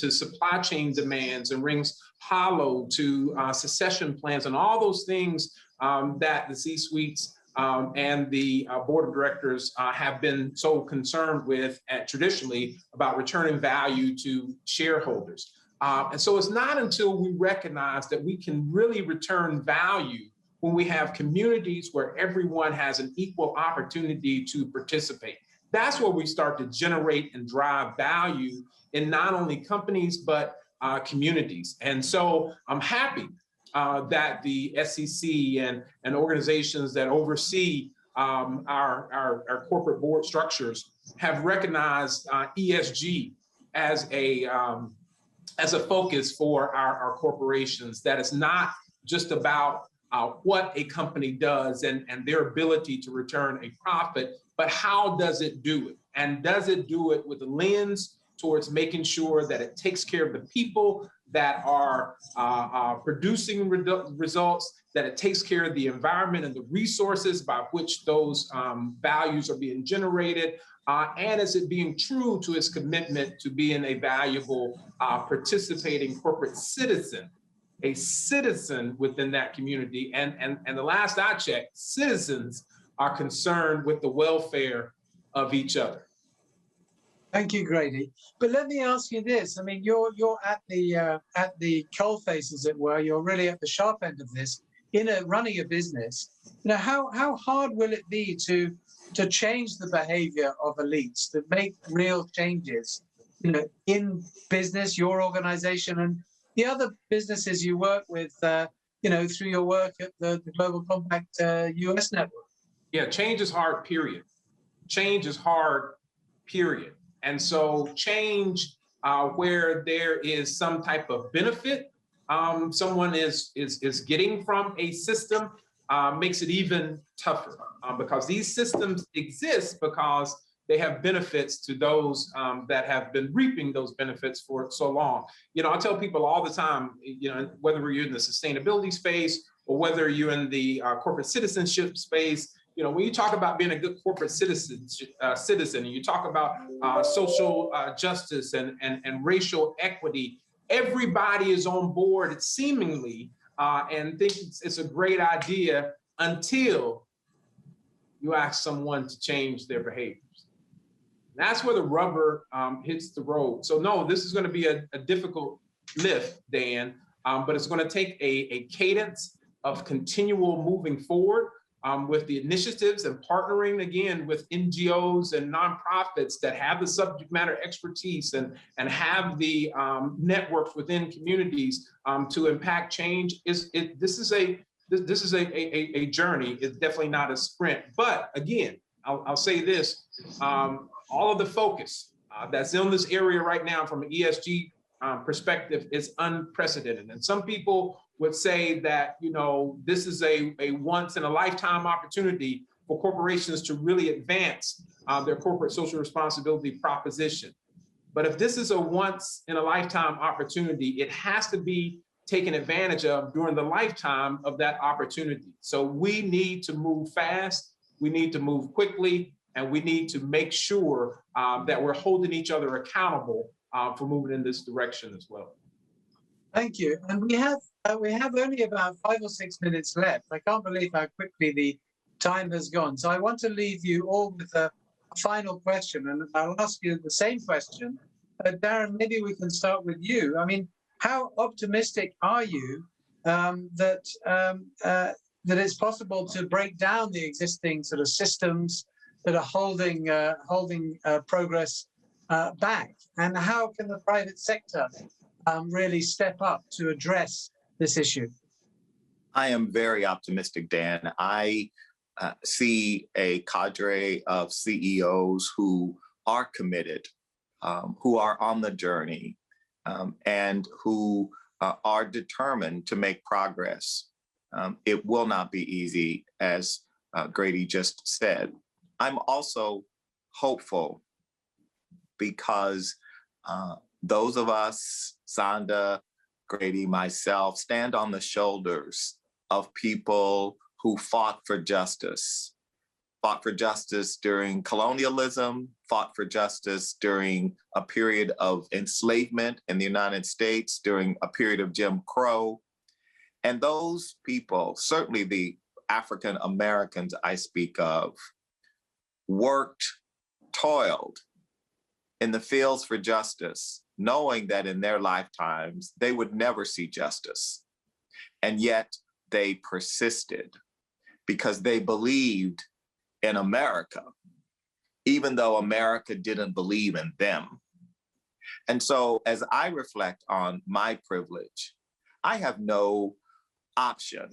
supply chain demands and rings hollow to succession plans and all those things that the C-suites and the board of directors have been so concerned with traditionally about returning value to shareholders. And so it's not until we recognize that we can really return value when we have communities where everyone has an equal opportunity to participate. That's where we start to generate and drive value in not only companies, but communities. And so I'm happy that the SEC and organizations that oversee our corporate board structures have recognized ESG as a focus for our corporations, that it's not just about what a company does and their ability to return a profit, but how does it do it? And does it do it with a lens towards making sure that it takes care of the people that are producing results, that it takes care of the environment and the resources by which those values are being generated, and is it being true to its commitment to being a valuable participating corporate citizen, a citizen within that community. And the last I checked, citizens are concerned with the welfare of each other. Thank you, Grady. But let me ask you this. I mean, you're at the coalface, as it were. You're really at the sharp end of this running a business. How hard will it be to change the behavior of elites, to make real changes, in business, your organization, and the other businesses you work with, through your work at the Global Compact US network? Yeah, change is hard, period. Change is hard, period. And so change where there is some type of benefit someone is getting from a system makes it even tougher because these systems exist because they have benefits to those that have been reaping those benefits for so long. I tell people all the time, whether you're in the sustainability space or whether you're in the corporate citizenship space, when you talk about being a good corporate citizen, and you talk about social justice and racial equity, everybody is on board seemingly and thinks it's a great idea until you ask someone to change their behaviors. That's where the rubber hits the road. So no, this is going to be a difficult lift, Dan, but it's going to take a cadence of continual moving forward with the initiatives and partnering again with NGOs and nonprofits that have the subject matter expertise and have the networks within communities to impact change. This is a journey. It's definitely not a sprint. But again, I'll say this. All of the focus that's in this area right now from an ESG perspective is unprecedented. And some people would say that, this is a once in a lifetime opportunity for corporations to really advance their corporate social responsibility proposition. But if this is a once in a lifetime opportunity, it has to be taken advantage of during the lifetime of that opportunity. So we need to move fast, we need to move quickly, and we need to make sure that we're holding each other accountable for moving in this direction as well. Thank you. And we have only about 5 or 6 minutes left. I can't believe how quickly the time has gone. So I want to leave you all with a final question, and I'll ask you the same question. Darren, maybe we can start with you. I mean, how optimistic are you that it's possible to break down the existing sort of systems that are holding progress back? And how can the private sector really step up to address this issue? I am very optimistic, Dan. I see a cadre of CEOs who are committed, who are on the journey, and who are determined to make progress. It will not be easy, as Grady just said. I'm also hopeful because those of us, Sanda, Grady, myself, stand on the shoulders of people who fought for justice during colonialism, fought for justice during a period of enslavement in the United States, during a period of Jim Crow. And those people, certainly the African Americans I speak of, worked, toiled in the fields for justice, knowing that in their lifetimes, they would never see justice. And yet they persisted because they believed in America, even though America didn't believe in them. And so as I reflect on my privilege, I have no option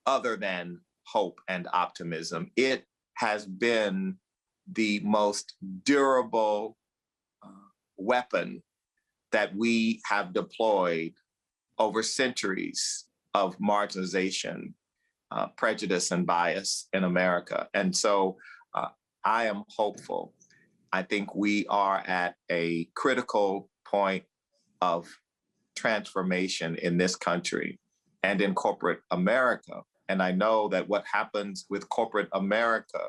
other than hope and optimism. It has been the most durable weapon that we have deployed over centuries of marginalization, prejudice, and bias in America. And so I am hopeful. I think we are at a critical point of transformation in this country and in corporate America. And I know that what happens with corporate America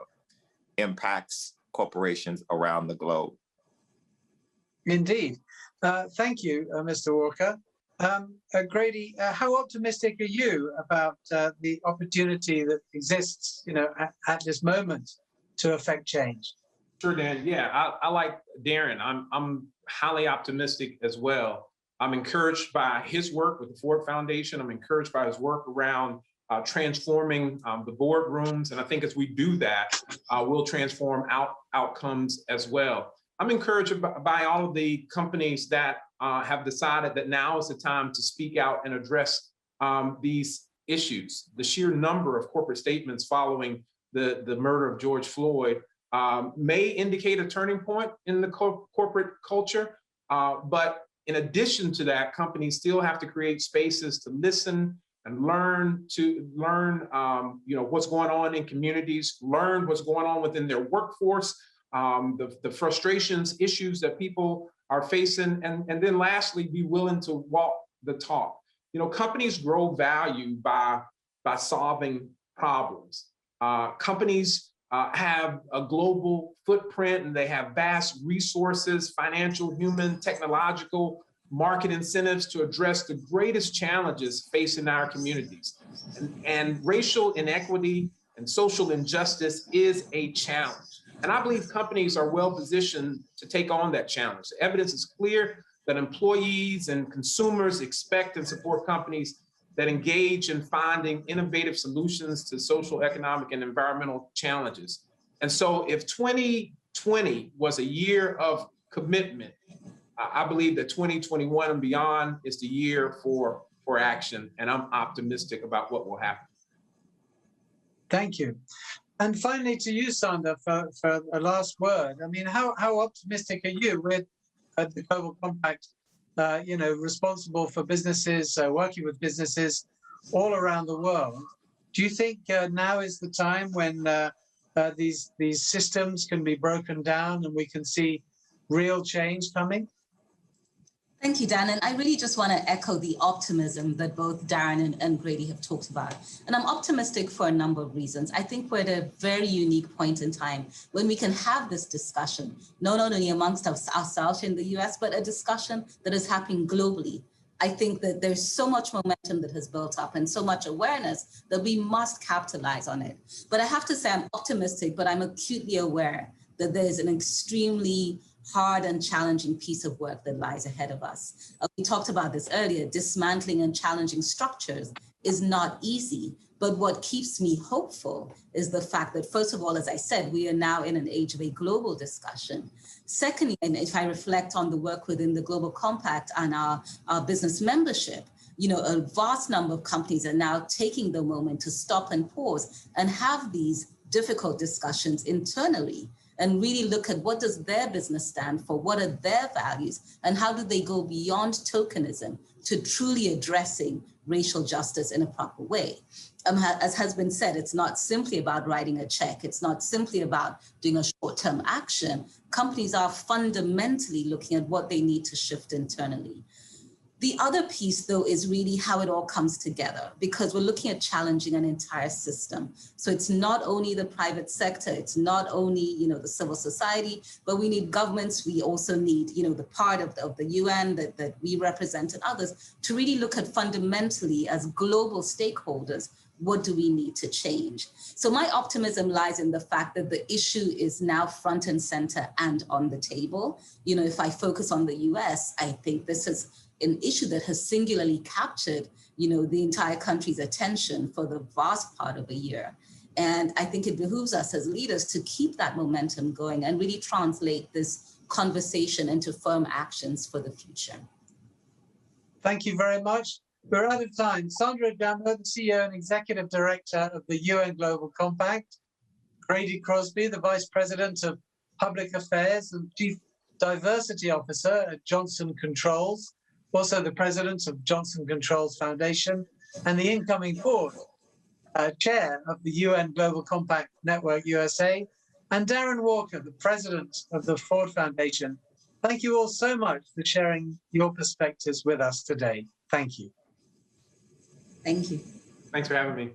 impacts corporations around the globe. Indeed. Thank you, Mr. Walker. Grady, how optimistic are you about the opportunity that exists, at this moment to affect change? Sure, Dan. Yeah, I like Darren. I'm highly optimistic as well. I'm encouraged by his work with the Ford Foundation. I'm encouraged by his work around transforming the boardrooms. And I think as we do that, we'll transform outcomes as well. I'm encouraged by all of the companies that have decided that now is the time to speak out and address these issues. The sheer number of corporate statements following the murder of George Floyd may indicate a turning point in the corporate culture. But in addition to that, companies still have to create spaces to listen and learn what's going on in communities, learn what's going on within their workforce, the frustrations, issues that people are facing, and then lastly, be willing to walk the talk. Companies grow value by solving problems. Companies have a global footprint, and they have vast resources, financial, human, technological, market incentives to address the greatest challenges facing our communities. And racial inequity and social injustice is a challenge. And I believe companies are well positioned to take on that challenge. The evidence is clear that employees and consumers expect and support companies that engage in finding innovative solutions to social, economic, and environmental challenges. And so if 2020 was a year of commitment, I believe that 2021 and beyond is the year for action, and I'm optimistic about what will happen. Thank you. And finally, to you, Sanda, for a last word. I mean, how optimistic are you with the Global Compact, responsible for businesses, working with businesses all around the world? Do you think now is the time when these systems can be broken down and we can see real change coming? Thank you, Dan. And I really just want to echo the optimism that both Darren and Grady have talked about. And I'm optimistic for a number of reasons. I think we're at a very unique point in time when we can have this discussion, not only amongst ourselves in the US, but a discussion that is happening globally. I think that there's so much momentum that has built up and so much awareness that we must capitalize on it. But I have to say I'm optimistic, but I'm acutely aware that there's an extremely hard and challenging piece of work that lies ahead of us. We talked about this earlier, dismantling and challenging structures is not easy. But what keeps me hopeful is the fact that, first of all, as I said, we are now in an age of a global discussion. Secondly, and if I reflect on the work within the Global Compact and our business membership, you know, a vast number of companies are now taking the moment to stop and pause and have these difficult discussions internally and really look at what does their business stand for, what are their values, and how do they go beyond tokenism to truly addressing racial justice in a proper way. As has been said, it's not simply about writing a check. It's not simply about doing a short-term action. Companies are fundamentally looking at what they need to shift internally. The other piece, though, is really how it all comes together, because we're looking at challenging an entire system. So it's not only the private sector, it's not only, you know, the civil society, but we need governments. We also need, you know, the part of the UN that we represent and others to really look at fundamentally as global stakeholders, what do we need to change? So my optimism lies in the fact that the issue is now front and center and on the table. You know, if I focus on the US, I think this is an issue that has singularly captured, you know, the entire country's attention for the vast part of a year. And I think it behooves us as leaders to keep that momentum going and really translate this conversation into firm actions for the future. Thank you very much. We're out of time. Sanda, Ojiambo, the CEO and Executive Director of the UN Global Compact. Grady Crosby, the Vice President of Public Affairs and Chief Diversity Officer at Johnson Controls, also the President of Johnson Controls Foundation, and the incoming board chair of the UN Global Compact Network USA, and Darren Walker, the President of the Ford Foundation. Thank you all so much for sharing your perspectives with us today. Thank you. Thank you. Thanks for having me.